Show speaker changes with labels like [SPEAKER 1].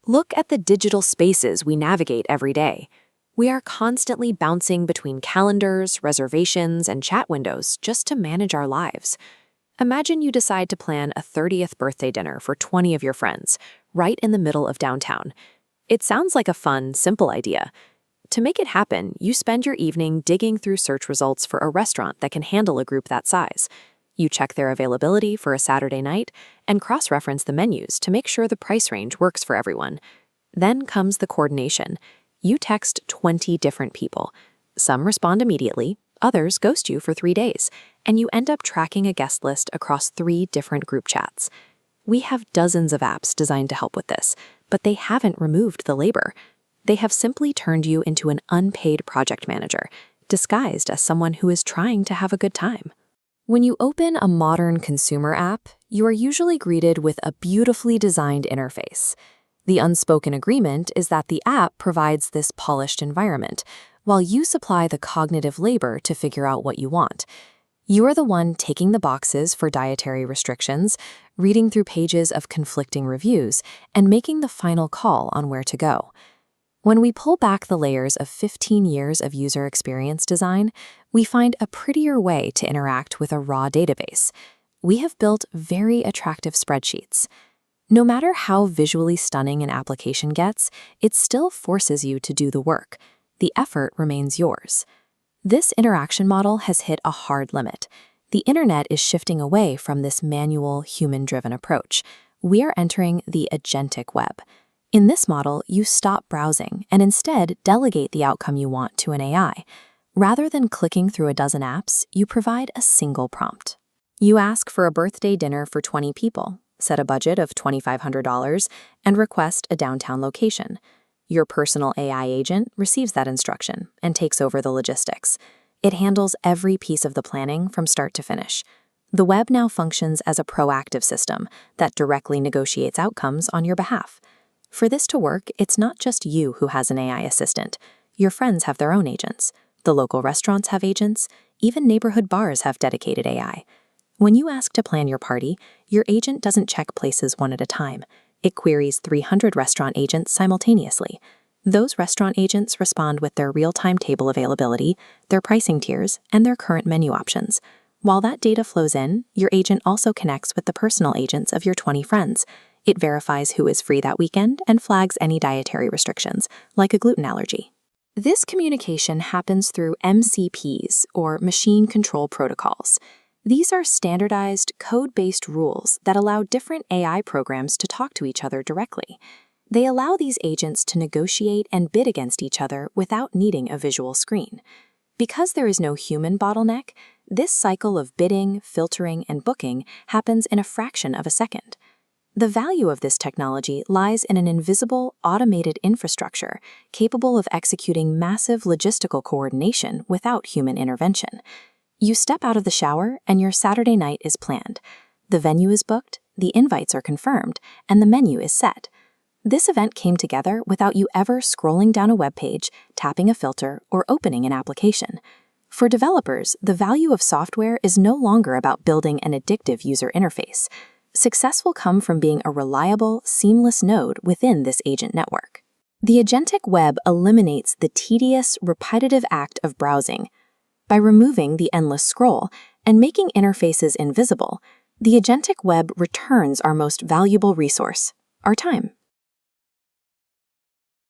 [SPEAKER 1] Look at the digital spaces we navigate every day. We are constantly bouncing between calendars, reservations, and chat windows just to manage our lives. Imagine you decide to plan a 30th birthday dinner for 20 of your friends, right in the middle of downtown. It sounds like a fun, simple idea. To make it happen, you spend your evening digging through search results for a restaurant that can handle a group that size. You check their availability for a Saturday night and cross-reference the menus to make sure the price range works for everyone. Then comes the coordination. You text 20 different people. Some respond immediately, others ghost you for 3 days, and you end up tracking a guest list across 3 different group chats. We have dozens of apps designed to help with this, but they haven't removed the labor. They have simply turned you into an unpaid project manager, disguised as someone who is trying to have a good time. When you open a modern consumer app, you are usually greeted with a beautifully designed interface. The unspoken agreement is that the app provides this polished environment, while you supply the cognitive labor to figure out what you want. You are the one taking the boxes for dietary restrictions, reading through pages of conflicting reviews, and making the final call on where to go. When we pull back the layers of 15 years of user experience design, we find a prettier way to interact with a raw database. We have built very attractive spreadsheets. No matter how visually stunning an application gets, it still forces you to do the work. The effort remains yours. This interaction model has hit a hard limit. The internet is shifting away from this manual, human-driven approach. We are entering the agentic web. In this model, you stop browsing and instead delegate the outcome you want to an AI. Rather than clicking through a dozen apps, you provide a single prompt. You ask for a birthday dinner for 20 people, set a budget of $2,500, and request a downtown location. Your personal AI agent receives that instruction and takes over the logistics. It handles every piece of the planning from start to finish. The web now functions as a proactive system that directly negotiates outcomes on your behalf. For this to work, it's not just you who has an AI assistant. Your friends have their own agents. The local restaurants have agents. Even neighborhood bars have dedicated AI. When you ask to plan your party, your agent doesn't check places one at a time. It queries 300 restaurant agents simultaneously. Those restaurant agents respond with their real-time table availability, their pricing tiers, and their current menu options. While that data flows in, your agent also connects with the personal agents of your 20 friends. It verifies who is free that weekend and flags any dietary restrictions, like a gluten allergy. This communication happens through MCPs, or machine control protocols. These are standardized, code-based rules that allow different AI programs to talk to each other directly. They allow these agents to negotiate and bid against each other without needing a visual screen. Because there is no human bottleneck, this cycle of bidding, filtering, and booking happens in a fraction of a second. The value of this technology lies in an invisible, automated infrastructure capable of executing massive logistical coordination without human intervention. You step out of the shower and your Saturday night is planned. The venue is booked, the invites are confirmed, and the menu is set. This event came together without you ever scrolling down a web page, tapping a filter, or opening an application. For developers, the value of software is no longer about building an addictive user interface. Success will come from being a reliable, seamless node within this agent network. The agentic web eliminates the tedious, repetitive act of browsing. By removing the endless scroll and making interfaces invisible, the agentic web returns our most valuable resource, our time.